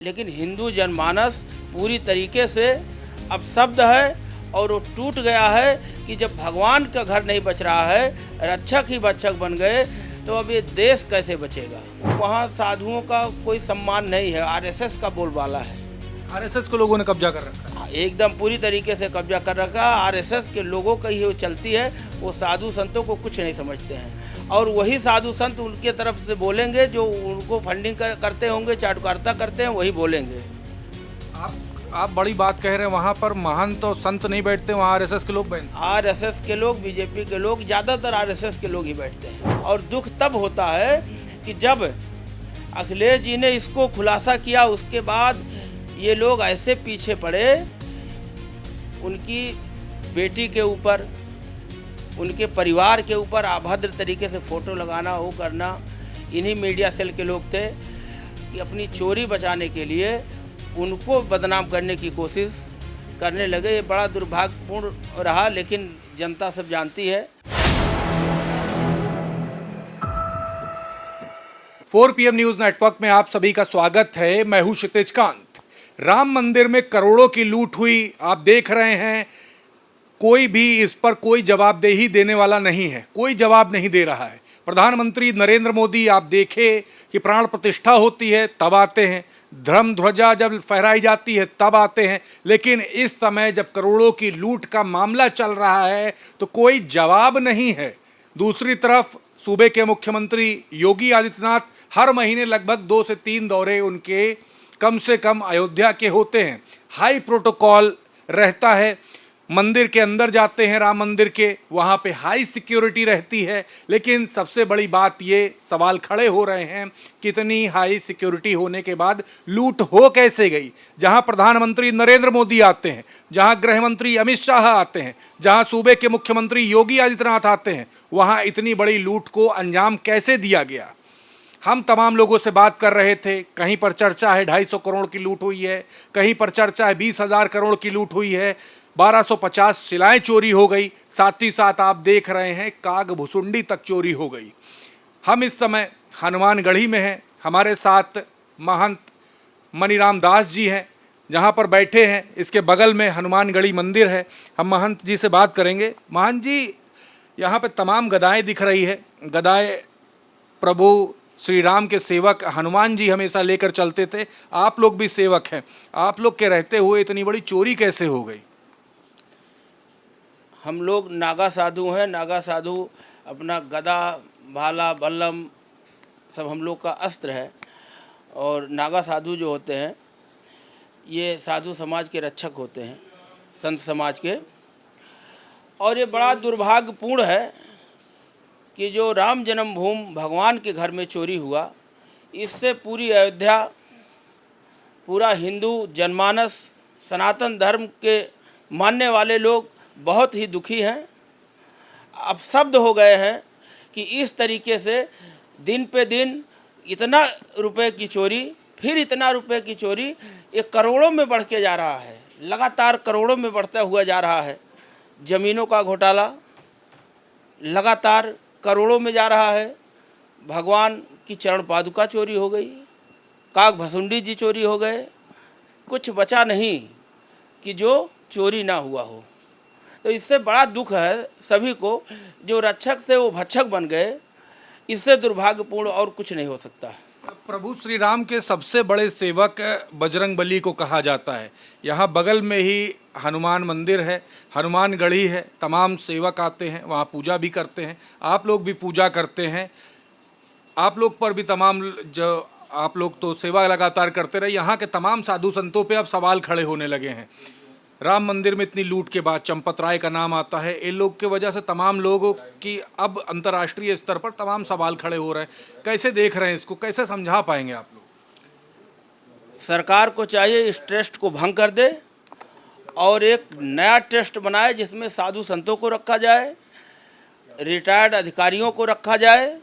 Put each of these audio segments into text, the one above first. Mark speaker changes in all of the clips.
Speaker 1: लेकिन हिंदू जनमानस पूरी तरीके से अब शब्द है और वो टूट गया है कि जब भगवान का घर नहीं बच रहा है, रक्षक ही भक्षक बन गए, तो अब ये देश कैसे बचेगा। वहाँ साधुओं का कोई सम्मान नहीं है, आरएसएस का बोलबाला है।
Speaker 2: आरएसएस को लोगों ने कब्जा कर रखा है।
Speaker 1: एकदम पूरी तरीके से कब्जा कर रखा। आरएसएस के लोगों का ही वो चलती है, वो साधु संतों को कुछ नहीं समझते हैं और वही साधु संत उनके तरफ से बोलेंगे जो उनको फंडिंग करते होंगे, चाटुकारिता करते हैं, वही बोलेंगे।
Speaker 2: आप बड़ी बात कह रहे हैं, वहाँ पर महंत और संत नहीं बैठते, वहाँ आरएसएस के लोग बैठते।
Speaker 1: आरएसएस के लोग, बीजेपी के लोग, ज़्यादातर आरएसएस के लोग ही बैठते हैं। और दुख तब होता है कि जब अखिलेश जी ने इसको खुलासा किया, उसके बाद ये लोग ऐसे पीछे पड़े, उनकी बेटी के ऊपर, उनके परिवार के ऊपर अभद्र तरीके से फ़ोटो लगाना, वो करना। इन्हीं मीडिया सेल के लोग थे कि अपनी चोरी बचाने के लिए उनको बदनाम करने की कोशिश करने लगे। ये बड़ा दुर्भाग्यपूर्ण रहा, लेकिन जनता सब जानती है।
Speaker 2: 4 PM न्यूज नेटवर्क में आप सभी का स्वागत है। मैं हूं क्षितिज कांत। राम मंदिर में करोड़ों की लूट हुई, आप देख रहे हैं। कोई भी इस पर कोई जवाबदेही देने वाला नहीं है, कोई जवाब नहीं दे रहा है। प्रधानमंत्री नरेंद्र मोदी, आप देखें कि प्राण प्रतिष्ठा होती है तब आते हैं, धर्म ध्वजा जब फहराई जाती है तब आते हैं, लेकिन इस समय जब करोड़ों की लूट का मामला चल रहा है तो कोई जवाब नहीं है। दूसरी तरफ सूबे के मुख्यमंत्री योगी आदित्यनाथ, हर महीने लगभग 2 से 3 दौरे उनके कम से कम अयोध्या के होते हैं। हाई प्रोटोकॉल रहता है, मंदिर के अंदर जाते हैं, राम मंदिर के, वहाँ पे हाई सिक्योरिटी रहती है। लेकिन सबसे बड़ी बात ये सवाल खड़े हो रहे हैं कि इतनी हाई सिक्योरिटी होने के बाद लूट हो कैसे गई। जहाँ प्रधानमंत्री नरेंद्र मोदी आते हैं, जहाँ गृह मंत्री अमित शाह आते हैं, जहाँ सूबे के मुख्यमंत्री योगी आदित्यनाथ आते हैं, वहाँ इतनी बड़ी लूट को अंजाम कैसे दिया गया। हम तमाम लोगों से बात कर रहे थे। कहीं पर चर्चा है 250 करोड़ की लूट हुई है, कहीं पर चर्चा है 20,000 करोड़ की लूट हुई है, 1250 शिलाएं चोरी हो गई, साथ ही साथ आप देख रहे हैं काग भुसुंडी तक चोरी हो गई। हम इस समय हनुमानगढ़ी में हैं, हमारे साथ महंत मनीराम दास जी हैं, जहां पर बैठे हैं। इसके बगल में हनुमानगढ़ी मंदिर है। हम महंत जी से बात करेंगे। महंत जी, यहाँ पे तमाम गदाएं दिख रही है। गदाएं प्रभु श्री राम के सेवक हनुमान जी हमेशा लेकर चलते थे, आप लोग भी सेवक हैं। आप लोग के रहते हुए इतनी बड़ी चोरी कैसे हो गई।
Speaker 1: हम लोग नागा साधु हैं। नागा साधु अपना गदा, भाला, बल्लम सब हम लोग का अस्त्र है। और नागा साधु जो होते हैं, ये साधु समाज के रक्षक होते हैं, संत समाज के। और ये बड़ा दुर्भाग्यपूर्ण है कि जो राम जन्मभूमि भगवान के घर में चोरी हुआ, इससे पूरी अयोध्या, पूरा हिंदू जनमानस, सनातन धर्म के मानने वाले लोग बहुत ही दुखी हैं। अब शब्द हो गए हैं कि इस तरीके से दिन पे दिन इतना रुपए की चोरी, फिर इतना रुपए की चोरी, ये करोड़ों में बढ़ के जा रहा है, लगातार करोड़ों में बढ़ता हुआ जा रहा है। ज़मीनों का घोटाला लगातार करोड़ों में जा रहा है। भगवान की चरण पादुका चोरी हो गई, काग भसुंडी जी चोरी हो गए, कुछ बचा नहीं कि जो चोरी ना हुआ हो। तो इससे बड़ा दुख है सभी को, जो रक्षक से वो भक्षक बन गए। इससे दुर्भाग्यपूर्ण और कुछ नहीं हो सकता।
Speaker 2: प्रभु श्री राम के सबसे बड़े सेवक बजरंगबली को कहा जाता है। यहाँ बगल में ही हनुमान मंदिर है, हनुमानगढ़ी है, तमाम सेवक आते हैं, वहाँ पूजा भी करते हैं। आप लोग भी पूजा करते हैं। आप लोग पर भी तमाम, जो आप लोग तो सेवा लगातार करते रहे, यहाँ के तमाम साधु संतों पे अब सवाल खड़े होने लगे हैं। राम मंदिर में इतनी लूट के बाद चंपत राय का नाम आता है। इन लोग की वजह से तमाम लोगों की अब अंतर्राष्ट्रीय स्तर पर तमाम सवाल खड़े हो रहे हैं। कैसे देख रहे हैं इसको, कैसे समझा पाएंगे आप लोग।
Speaker 1: सरकार को चाहिए इस ट्रस्ट को भंग कर दे और एक नया ट्रस्ट बनाए जिसमें साधु संतों को रखा जाए, रिटायर्ड अधिकारियों को रखा जाए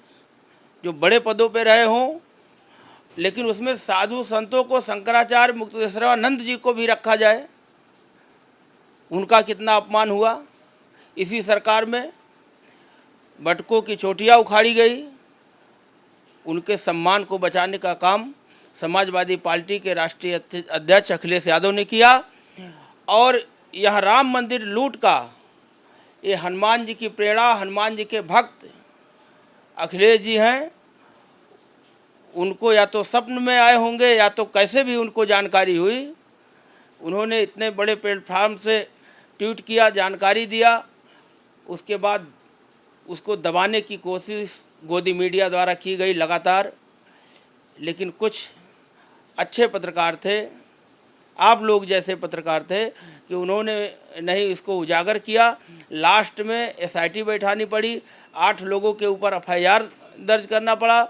Speaker 1: जो बड़े पदों पे रहे हों, लेकिन उसमें साधु संतों को, शंकराचार्य, मुक्तेश्वरानंद जी को भी रखा जाए। उनका कितना अपमान हुआ इसी सरकार में। बटकों की चोटियाँ उखाड़ी गई, उनके सम्मान को बचाने का काम समाजवादी पार्टी के राष्ट्रीय अध्यक्ष अखिलेश यादव ने किया। और यह राम मंदिर लूट का ये हनुमान जी की प्रेरणा, हनुमान जी के भक्त अखिलेश जी हैं। उनको या तो स्वप्न में आए होंगे या तो कैसे भी उनको जानकारी हुई, उन्होंने इतने बड़े प्लेटफार्म से ट्वीट किया, जानकारी दिया, उसके बाद उसको दबाने की कोशिश गोदी मीडिया द्वारा की गई लगातार। लेकिन कुछ अच्छे पत्रकार थे, आप लोग जैसे पत्रकार थे, कि उन्होंने नहीं इसको उजागर किया। लास्ट में एसआईटी बैठानी पड़ी, 8 लोगों के ऊपर एफआईआर दर्ज करना पड़ा।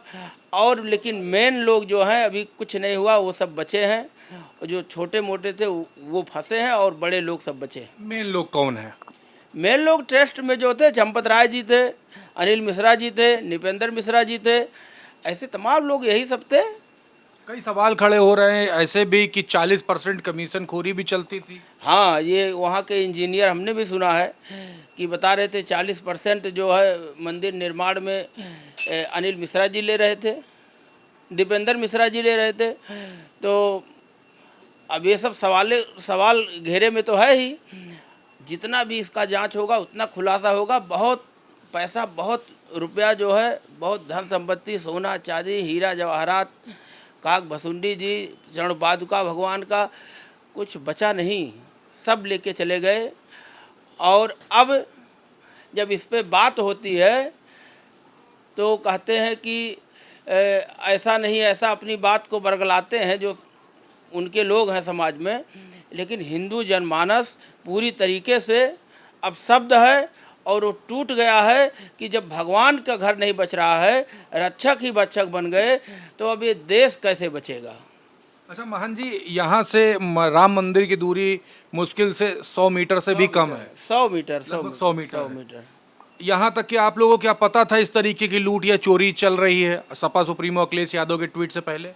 Speaker 1: और लेकिन मेन लोग जो हैं अभी कुछ नहीं हुआ, वो सब बचे हैं। और जो छोटे मोटे थे वो फंसे हैं और बड़े लोग सब बचे हैं।
Speaker 2: मेन लोग कौन है?
Speaker 1: मेन लोग ट्रस्ट में जो थे, चंपत राय जी थे, अनिल मिश्रा जी थे, निपेंद्र मिश्रा जी थे, ऐसे तमाम लोग यही सब थे।
Speaker 2: कई सवाल खड़े हो रहे हैं ऐसे भी कि 40% कमीशन खोरी भी चलती थी।
Speaker 1: हाँ, ये वहाँ के इंजीनियर हमने भी सुना है कि बता रहे थे 40% जो है मंदिर निर्माण में अनिल मिश्रा जी ले रहे थे, दीपेंद्र मिश्रा जी ले रहे थे। तो अब ये सब सवाल घेरे में तो है ही। जितना भी इसका जांच होगा उतना खुलासा होगा। बहुत पैसा, बहुत रुपया जो है, बहुत धन संपत्ति, सोना चांदी, हीरा जवाहरात, काक भसुंडी जी, चरण पादुका भगवान का कुछ बचा नहीं, सब लेके चले गए। और अब जब इस पे बात होती है तो कहते हैं कि ऐसा नहीं, ऐसा अपनी बात को बरगलाते हैं जो उनके लोग हैं समाज में। लेकिन हिंदू जनमानस पूरी तरीके से अब शब्द है और वो टूट गया है कि जब भगवान का घर नहीं बच रहा है, रक्षक ही भक्षक बन गए, तो अब ये देश कैसे बचेगा।
Speaker 2: अच्छा महन जी, यहाँ से राम मंदिर की दूरी मुश्किल से 100 मीटर से भी कम है।
Speaker 1: 100 मीटर,
Speaker 2: 100 मीटर
Speaker 1: 100
Speaker 2: है।
Speaker 1: मीटर।
Speaker 2: यहाँ तक कि आप लोगों को क्या पता था इस तरीके की लूट या चोरी चल रही है सपा सुप्रीमो अखिलेश यादव के ट्वीट से पहले?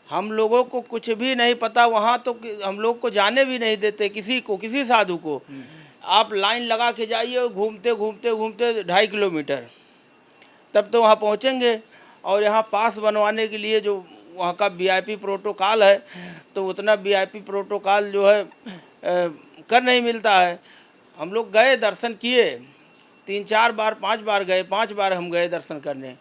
Speaker 1: हम लोगों को कुछ भी नहीं पता। वहाँ तो हम लोग को जाने भी नहीं देते किसी को, किसी साधु को। आप लाइन लगा के जाइए, घूमते घूमते घूमते 2.5 किलोमीटर, तब तो वहाँ पहुँचेंगे। और यहाँ पास बनवाने के लिए जो वहाँ का वीआईपी प्रोटोकॉल है, तो उतना वीआईपी प्रोटोकॉल जो है कर नहीं मिलता है। हम लोग गए, दर्शन किए, 3-4 बार 5 बार गए, 5 बार हम गए दर्शन करने।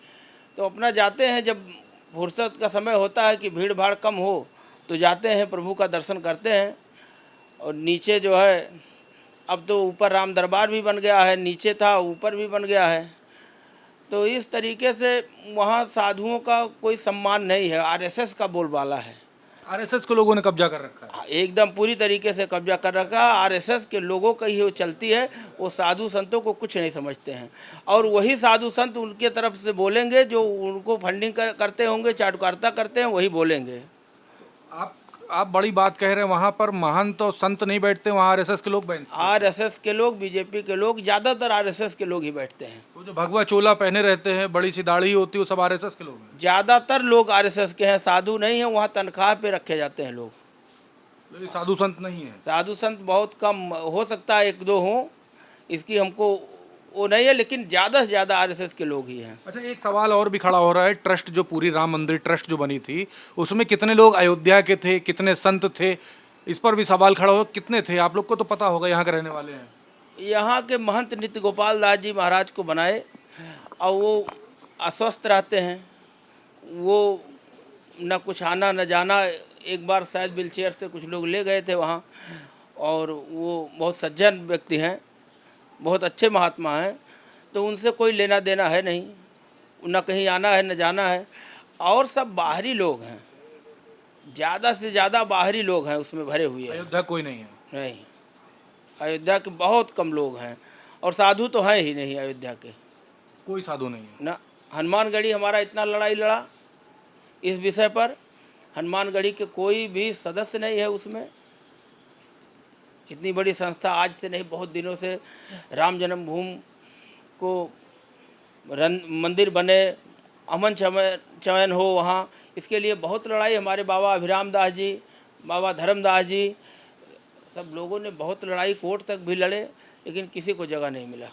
Speaker 1: तो अपना जाते हैं, जब फुर्सत का समय होता है कि भीड़ भाड़ कम हो तो जाते हैं, प्रभु का दर्शन करते हैं। और नीचे जो है, अब तो ऊपर राम दरबार भी बन गया है, नीचे था ऊपर भी बन गया है। तो इस तरीके से वहाँ साधुओं का कोई सम्मान नहीं है, आरएसएस का बोलबाला है।
Speaker 2: आरएसएस के लोगों ने कब्जा कर रखा है।
Speaker 1: एकदम पूरी तरीके से कब्जा कर रखा है। आरएसएस के लोगों का ही वो चलती है। वो साधु संतों को कुछ नहीं समझते हैं। और वही साधु संत उनके तरफ से बोलेंगे, जो उनको फंडिंग करते होंगे, चाटुकारिता करते हैं, वही बोलेंगे।
Speaker 2: आप बड़ी बात कह रहे हैं। वहाँ पर महंत तो संत नहीं बैठते, वहाँ आरएसएस के लोग बैठते हैं।
Speaker 1: आरएसएस के लोग, बीजेपी के लोग, ज़्यादातर आरएसएस के लोग ही बैठते हैं।
Speaker 2: तो जो भगवा चोला पहने रहते हैं, बड़ी सी दाढ़ी होती है, वो सब आरएसएस के लोग हैं।
Speaker 1: ज़्यादातर लोग आरएसएस के हैं, साधु नहीं हैं। वहाँ तनख्वाह पे रखे जाते हैं लोग।
Speaker 2: तो ये साधु संत नहीं है।
Speaker 1: साधु संत बहुत कम, हो सकता है 1-2 हों, इसकी हमको वो नहीं है, लेकिन ज़्यादा से ज़्यादा आरएसएस के लोग ही हैं।
Speaker 2: अच्छा, एक सवाल और भी खड़ा हो रहा है। ट्रस्ट जो पूरी राम मंदिर ट्रस्ट जो बनी थी, उसमें कितने लोग अयोध्या के थे, कितने संत थे, इस पर भी सवाल खड़ा हो। कितने थे? आप लोग को तो पता होगा, यहाँ के रहने वाले हैं।
Speaker 1: यहाँ के महंत नित्य गोपाल दास जी महाराज को बनाए, और वो अस्वस्थ रहते हैं। वो न कुछ आना न जाना। एक बार शायद व्हीलचेयर से कुछ लोग ले गए थे वहाँ। और वो बहुत सज्जन व्यक्ति हैं, बहुत अच्छे महात्मा हैं। तो उनसे कोई लेना देना है नहीं, न कहीं आना है न जाना है। और सब बाहरी लोग हैं, ज़्यादा से ज़्यादा बाहरी लोग हैं उसमें भरे हुए हैं।
Speaker 2: अयोध्या कोई नहीं है।
Speaker 1: नहीं, अयोध्या के बहुत कम लोग हैं। और साधु तो हैं ही नहीं अयोध्या के,
Speaker 2: कोई साधु नहीं है
Speaker 1: ना। हनुमानगढ़ी हमारा इतना लड़ाई लड़ा इस विषय पर, हनुमानगढ़ी के कोई भी सदस्य नहीं है उसमें। इतनी बड़ी संस्था आज से नहीं, बहुत दिनों से राम जन्मभूमि को मंदिर बने, अमन चयन हो वहाँ, इसके लिए बहुत लड़ाई। हमारे बाबा अभिराम दास जी, बाबा धर्मदास जी, सब लोगों ने बहुत लड़ाई, कोर्ट तक भी लड़े, लेकिन किसी को जगह नहीं मिला।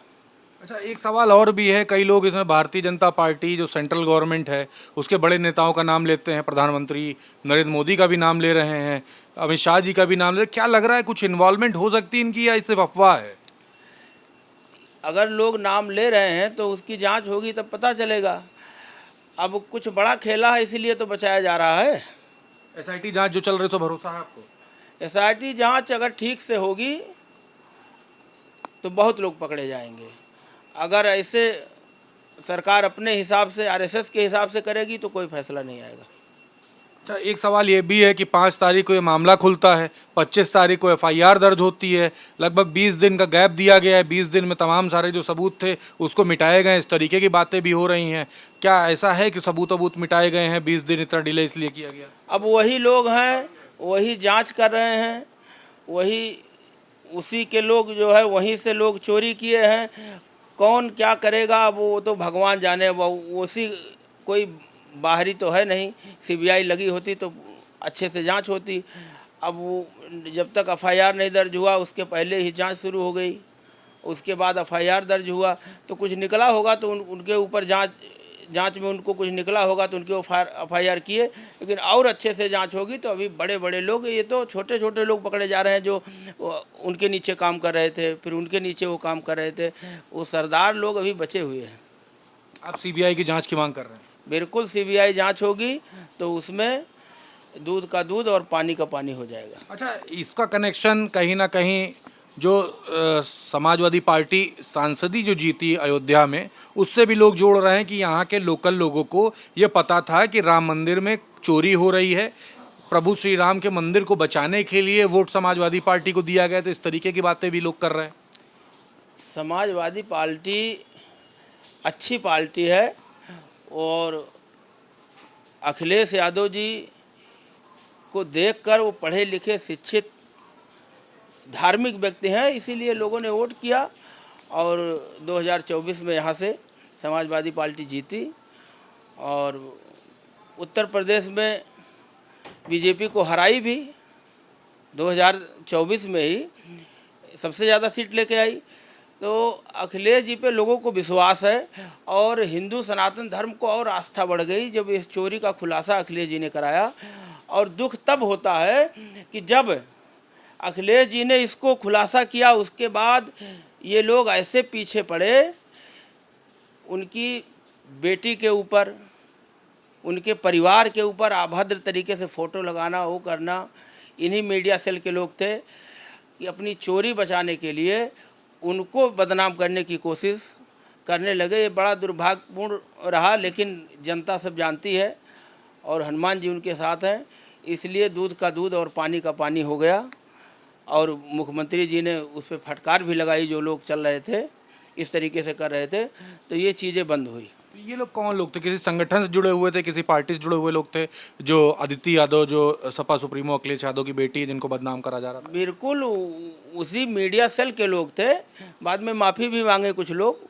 Speaker 2: अच्छा, एक सवाल और भी है। कई लोग इसमें भारतीय जनता पार्टी जो सेंट्रल गवर्नमेंट है उसके बड़े नेताओं का नाम लेते हैं। प्रधानमंत्री नरेंद्र मोदी का भी नाम ले रहे हैं, अमित शाह जी का भी नाम ले रहे हैं। क्या लग रहा है, कुछ इन्वॉल्वमेंट हो सकती है इनकी, या ये सिर्फ अफवाह है?
Speaker 1: अगर लोग नाम ले रहे हैं तो उसकी जांच होगी तब पता चलेगा। अब कुछ बड़ा खेला है इसीलिए तो बचाया जा रहा है।
Speaker 2: एसआईटी जांच जो चल रही है तो भरोसा है आपको?
Speaker 1: एसआईटी जांच अगर ठीक से होगी तो बहुत लोग पकड़े जाएंगे। अगर ऐसे सरकार अपने हिसाब से आरएसएस के हिसाब से करेगी तो कोई फैसला नहीं आएगा।
Speaker 2: अच्छा, एक सवाल ये भी है कि 5 तारीख को ये मामला खुलता है, 25 तारीख को एफआईआर दर्ज होती है, लगभग 20 दिन का गैप दिया गया है। 20 दिन में तमाम सारे जो सबूत थे उसको मिटाए गए, इस तरीके की बातें भी हो रही हैं। क्या ऐसा है कि सबूत मिटाए गए हैं, 20 दिन इतना डिले इसलिए किया गया?
Speaker 1: अब वही लोग हैं, वही जांच कर रहे हैं, वही उसी के लोग जो है वहीं से लोग चोरी किए हैं। कौन क्या करेगा अब वो तो भगवान जाने। वो उसी कोई बाहरी तो है नहीं। सीबीआई लगी होती तो अच्छे से जांच होती। अब वो जब तक एफआईआर नहीं दर्ज हुआ उसके पहले ही जांच शुरू हो गई। उसके बाद एफआईआर दर्ज हुआ तो कुछ निकला होगा तो उनके ऊपर जांच में उनको कुछ निकला होगा तो उनके एफआईआर किए। लेकिन और अच्छे से जांच होगी तो अभी बड़े बड़े लोग, ये तो छोटे छोटे लोग पकड़े जा रहे हैं जो उनके नीचे काम कर रहे थे, फिर उनके नीचे वो काम कर रहे थे। वो सरदार लोग अभी बचे हुए हैं।
Speaker 2: आप सीबीआई की जांच की मांग कर रहे हैं?
Speaker 1: बिल्कुल सीबीआई जांच होगी तो उसमें दूध का दूध और पानी का पानी हो जाएगा।
Speaker 2: अच्छा, इसका कनेक्शन कहीं ना कहीं जो समाजवादी पार्टी सांसदी जो जीती अयोध्या में, उससे भी लोग जोड़ रहे हैं कि यहाँ के लोकल लोगों को ये पता था कि राम मंदिर में चोरी हो रही है, प्रभु श्री राम के मंदिर को बचाने के लिए वोट समाजवादी पार्टी को दिया गया। तो इस तरीके की बातें भी लोग कर रहे हैं।
Speaker 1: समाजवादी पार्टी अच्छी पार्टी है और अखिलेश यादव जी को देखकर वो पढ़े लिखे शिक्षित धार्मिक व्यक्ति हैं, इसीलिए लोगों ने वोट किया और 2024 में यहाँ से समाजवादी पार्टी जीती। और उत्तर प्रदेश में बीजेपी को हराई भी 2024 में ही सबसे ज़्यादा सीट लेके आई। तो अखिलेश जी पे लोगों को विश्वास है और हिंदू सनातन धर्म को और आस्था बढ़ गई जब इस चोरी का खुलासा अखिलेश जी ने कराया। और दुख तब होता है कि जब अखिलेश जी ने इसको खुलासा किया उसके बाद ये लोग ऐसे पीछे पड़े, उनकी बेटी के ऊपर, उनके परिवार के ऊपर अभद्र तरीके से फ़ोटो लगाना, वो करना। इन्हीं मीडिया सेल के लोग थे कि अपनी चोरी बचाने के लिए उनको बदनाम करने की कोशिश करने लगे। ये बड़ा दुर्भाग्यपूर्ण रहा, लेकिन जनता सब जानती है और हनुमान जी उनके साथ हैं, इसलिए दूध का दूध और पानी का पानी हो गया। और मुख्यमंत्री जी ने उस पर फटकार भी लगाई, जो लोग चल रहे थे इस तरीके से कर रहे थे, तो ये चीज़ें बंद हुई।
Speaker 2: ये लोग कौन लोग थे? किसी संगठन से जुड़े हुए थे, किसी पार्टी से जुड़े हुए लोग थे? जो अदिति यादव, जो सपा सुप्रीमो अखिलेश यादव की बेटी है, जिनको बदनाम करा जा रहा था?
Speaker 1: बिल्कुल उसी मीडिया सेल के लोग थे। बाद में माफ़ी भी मांगे कुछ लोग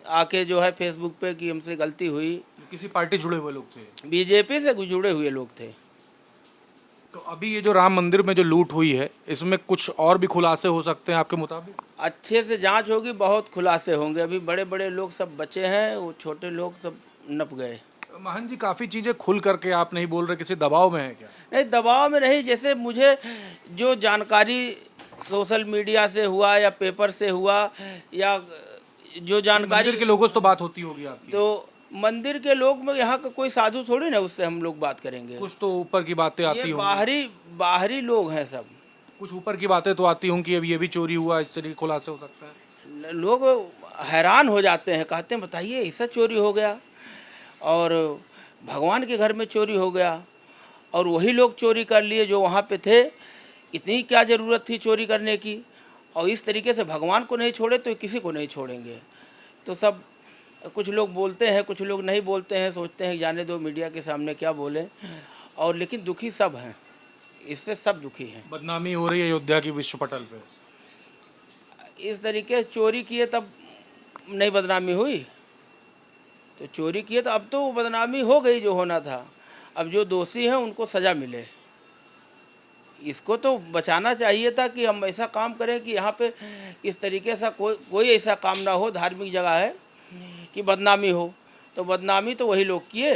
Speaker 1: आके जो है फेसबुक पे कि हमसे गलती हुई।
Speaker 2: किसी पार्टी से जुड़े हुए लोग थे?
Speaker 1: बीजेपी से जुड़े हुए लोग थे।
Speaker 2: तो अभी ये जो राम मंदिर में जो लूट हुई है, इसमें कुछ और भी खुलासे हो सकते हैं आपके मुताबिक?
Speaker 1: अच्छे से जांच होगी, बहुत खुलासे होंगे। अभी बड़े बड़े लोग सब बचे हैं, वो छोटे लोग सब नप गए।
Speaker 2: महन जी, काफ़ी चीज़ें खुल करके आप नहीं बोल रहे, किसी दबाव में है क्या?
Speaker 1: नहीं, दबाव में नहीं। जैसे मुझे जो जानकारी सोशल मीडिया से हुआ या पेपर से हुआ या जो जानकारी,
Speaker 2: मंदिर के लोगों से तो बात होती होगी आपकी?
Speaker 1: तो मंदिर के लोग में यहाँ का कोई साधु थोड़ी ना उससे हम लोग बात करेंगे।
Speaker 2: कुछ तो ऊपर की बातें आती
Speaker 1: ये
Speaker 2: होंगी।
Speaker 1: बाहरी लोग हैं सब।
Speaker 2: कुछ ऊपर की बातें तो आती होंगी, अब ये भी चोरी हुआ, इस तरीके खुलासे हो सकता है।
Speaker 1: लोग हैरान हो जाते हैं, कहते हैं बताइए ऐसा चोरी हो गया और भगवान के घर में चोरी हो गया और वही लोग चोरी कर लिए जो वहाँ पे थे। इतनी क्या ज़रूरत थी चोरी करने की? और इस तरीके से भगवान को नहीं छोड़े तो किसी को नहीं छोड़ेंगे। तो सब कुछ लोग बोलते हैं, कुछ लोग नहीं बोलते हैं, सोचते हैं जाने दो मीडिया के सामने क्या बोले। और लेकिन दुखी सब हैं, इससे सब दुखी हैं।
Speaker 2: बदनामी हो रही है अयोध्या की विश्व पटल पे।
Speaker 1: इस तरीके से चोरी किए तब नहीं बदनामी हुई? तो चोरी किए तो अब तो वो बदनामी हो गई जो होना था। अब जो दोषी हैं उनको सज़ा मिले, इसको तो बचाना चाहिए था कि हम ऐसा काम करें कि यहाँ पे इस तरीके से कोई ऐसा काम ना हो, धार्मिक जगह है कि बदनामी हो। तो बदनामी तो वही लोग किए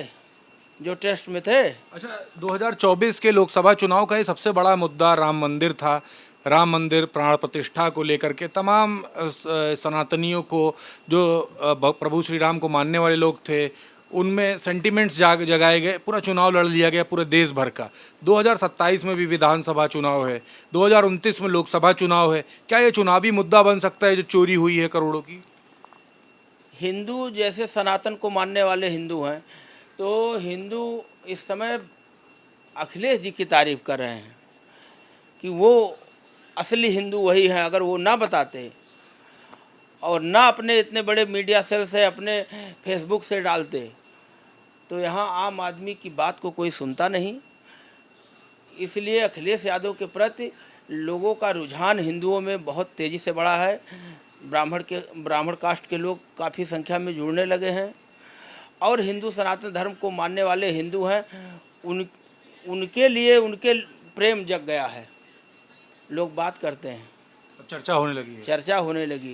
Speaker 1: जो टेस्ट में थे।
Speaker 2: अच्छा, 2024 के लोकसभा चुनाव का ये सबसे बड़ा मुद्दा राम मंदिर था। राम मंदिर प्राण प्रतिष्ठा को लेकर के तमाम सनातनियों को, जो प्रभु श्री राम को मानने वाले लोग थे, उनमें सेंटिमेंट्स जगाए गए। पूरा चुनाव लड़ लिया गया पूरे देश भर का। 2027 में भी विधानसभा चुनाव है, 2029 में लोकसभा चुनाव है। क्या ये चुनावी मुद्दा बन सकता है जो चोरी हुई है करोड़ों की?
Speaker 1: हिंदू जैसे सनातन को मानने वाले हिंदू हैं, तो हिंदू इस समय अखिलेश जी की तारीफ कर रहे हैं कि वो असली हिंदू वही है। अगर वो ना बताते और ना अपने इतने बड़े मीडिया सेल से, अपने फेसबुक से डालते, तो यहाँ आम आदमी की बात को कोई सुनता नहीं। इसलिए अखिलेश यादव के प्रति लोगों का रुझान हिंदुओं में बहुत तेज़ी से बढ़ा है। ब्राह्मण कास्ट के लोग काफ़ी संख्या में जुड़ने लगे हैं और हिंदू सनातन धर्म को मानने वाले हिंदू हैं, उनके लिए उनके प्रेम जग गया है। लोग बात करते हैं,
Speaker 2: चर्चा होने लगी है।
Speaker 1: चर्चा होने लगी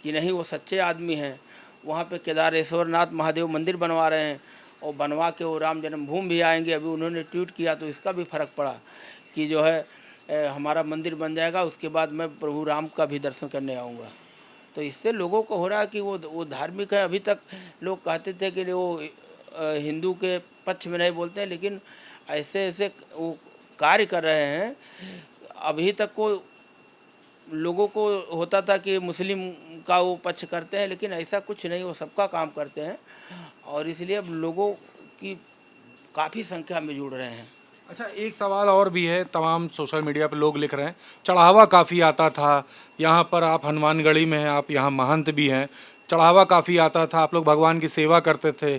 Speaker 1: कि नहीं वो सच्चे आदमी हैं। वहाँ पे केदारेश्वर नाथ महादेव मंदिर बनवा रहे हैं और बनवा के वो राम जन्मभूमि भी आएंगे। अभी उन्होंने ट्वीट किया तो इसका भी फ़र्क पड़ा कि जो है हमारा मंदिर बन जाएगा, उसके बाद मैं प्रभु राम का भी दर्शन करने आऊँगा। तो इससे लोगों को हो रहा है कि वो धार्मिक है। अभी तक लोग कहते थे कि वो हिंदू के पक्ष में नहीं बोलते हैं, लेकिन ऐसे ऐसे वो कार्य कर रहे हैं। अभी तक को लोगों को होता था कि मुस्लिम का वो पक्ष करते हैं, लेकिन ऐसा कुछ नहीं, वो सबका काम करते हैं और इसलिए अब लोगों की काफ़ी संख्या में जुड़ रहे हैं।
Speaker 2: अच्छा, एक सवाल और भी है। तमाम सोशल मीडिया पर लोग लिख रहे हैं चढ़ावा काफ़ी आता था। यहाँ पर आप हनुमानगढ़ी में हैं, आप यहाँ महंत भी हैं। चढ़ावा काफ़ी आता था, आप लोग भगवान की सेवा करते थे।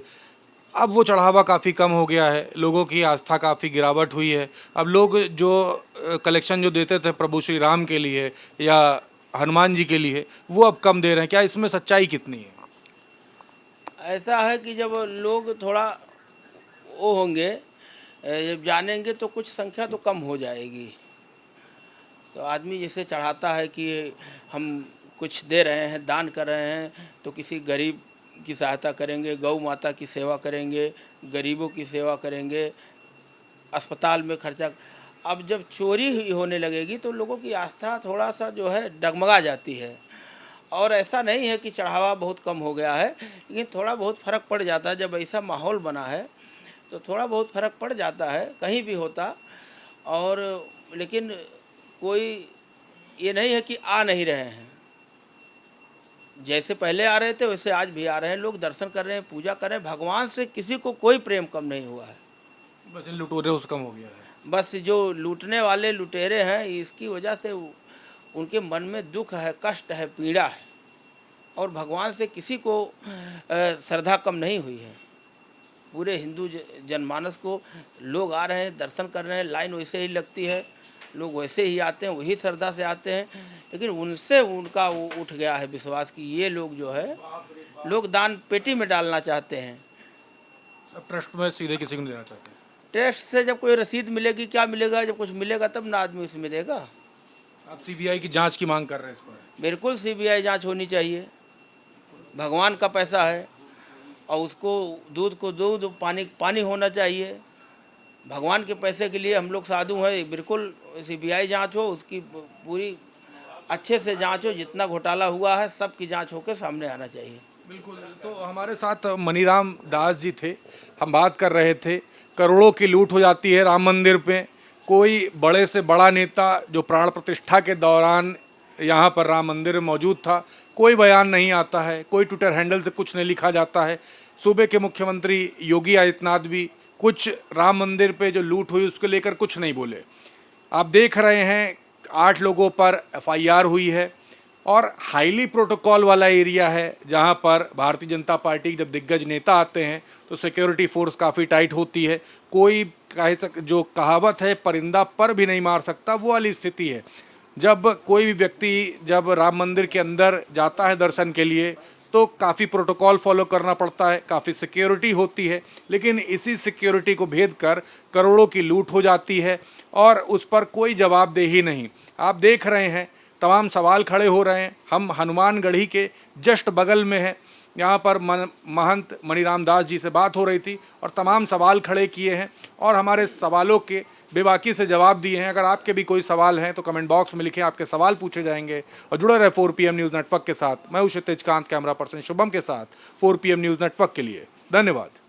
Speaker 2: अब वो चढ़ावा काफ़ी कम हो गया है, लोगों की आस्था काफ़ी गिरावट हुई है। अब लोग जो कलेक्शन जो देते थे प्रभु श्री राम के लिए या हनुमान जी के लिए, वो अब कम दे रहे हैं। क्या इसमें सच्चाई कितनी है?
Speaker 1: ऐसा है कि जब लोग थोड़ा वो होंगे, जब जानेंगे तो कुछ संख्या तो कम हो जाएगी। तो आदमी जैसे चढ़ाता है कि हम कुछ दे रहे हैं, दान कर रहे हैं, तो किसी गरीब की सहायता करेंगे, गौ माता की सेवा करेंगे, गरीबों की सेवा करेंगे, अस्पताल में खर्चा। अब जब चोरी ही होने लगेगी तो लोगों की आस्था थोड़ा सा जो है डगमगा जाती है। और ऐसा नहीं है कि चढ़ावा बहुत कम हो गया है, लेकिन थोड़ा बहुत फ़र्क पड़ जाता है। जब ऐसा माहौल बना है तो थोड़ा बहुत फ़र्क पड़ जाता है, कहीं भी होता। और लेकिन कोई ये नहीं है कि आ नहीं रहे हैं, जैसे पहले आ रहे थे वैसे आज भी आ रहे हैं। लोग दर्शन कर रहे हैं, पूजा कर रहे हैं। भगवान से किसी को कोई प्रेम कम नहीं हुआ है।
Speaker 2: बस इन लुटेरे उस कम हो गया है।
Speaker 1: बस जो लूटने वाले लुटेरे हैं, इसकी वजह से उनके मन में दुख है, कष्ट है, पीड़ा है और भगवान से किसी को श्रद्धा कम नहीं हुई है। पूरे हिंदू जनमानस को लोग आ रहे हैं, दर्शन कर रहे हैं, लाइन वैसे ही लगती है, लोग वैसे ही आते हैं, वही श्रद्धा से आते हैं। लेकिन उनसे उनका वो उठ गया है विश्वास कि ये लोग जो है, लोग दान पेटी में डालना चाहते हैं।
Speaker 2: अब ट्रस्ट में सीधे किसी को नहीं देना चाहते।
Speaker 1: टेस्ट से जब कोई रसीद मिलेगी, क्या मिलेगा? जब कुछ मिलेगा तब ना आदमी उसे मिलेगा।
Speaker 2: आप सीबीआई की जांच की मांग कर रहे हैं इस पर?
Speaker 1: बिल्कुल सीबीआई जांच होनी चाहिए। भगवान का पैसा है और उसको दूध को दूध, पानी पानी होना चाहिए। भगवान के पैसे के लिए हम लोग साधु हैं। बिल्कुल सीबीआई जांच हो, उसकी पूरी अच्छे से जांच हो। जितना घोटाला हुआ है सबकी जांच होकर सामने आना चाहिए।
Speaker 2: बिल्कुल। तो हमारे साथ मनीराम दास जी थे, हम बात कर रहे थे करोड़ों की लूट हो जाती है राम मंदिर पे। कोई बड़े से बड़ा नेता जो प्राण प्रतिष्ठा के दौरान यहाँ पर राम मंदिर में मौजूद था, कोई बयान नहीं आता है, कोई ट्विटर हैंडल से कुछ नहीं लिखा जाता है। सूबे के मुख्यमंत्री योगी आदित्यनाथ भी कुछ राम मंदिर पे जो लूट हुई उसको लेकर कुछ नहीं बोले। आप देख रहे हैं 8 लोगों पर एफआईआर हुई है और हाईली प्रोटोकॉल वाला एरिया है जहां पर भारतीय जनता पार्टी जब दिग्गज नेता आते हैं तो सिक्योरिटी फोर्स काफ़ी टाइट होती है। कोई जो कहावत है परिंदा पर भी नहीं मार सकता, वो वाली स्थिति है। जब कोई भी व्यक्ति जब राम मंदिर के अंदर जाता है दर्शन के लिए तो काफ़ी प्रोटोकॉल फॉलो करना पड़ता है, काफ़ी सिक्योरिटी होती है, लेकिन इसी सिक्योरिटी को भेद कर करोड़ों की लूट हो जाती है और उस पर कोई जवाबदेही नहीं। आप देख रहे हैं तमाम सवाल खड़े हो रहे हैं। हम हनुमानगढ़ी के जस्ट बगल में हैं, यहाँ पर महंत मणिराम दास जी से बात हो रही थी और तमाम सवाल खड़े किए हैं और हमारे सवालों के बेबाकी से जवाब दिए हैं। अगर आपके भी कोई सवाल हैं तो कमेंट बॉक्स में लिखें, आपके सवाल पूछे जाएंगे। और जुड़े रहे 4 PM न्यूज़ नेटवर्क के साथ। मैं हूं क्षितिज कांत, कैमरा पर्सन शुभम के साथ 4 PM न्यूज़ नेटवर्क के लिए। धन्यवाद।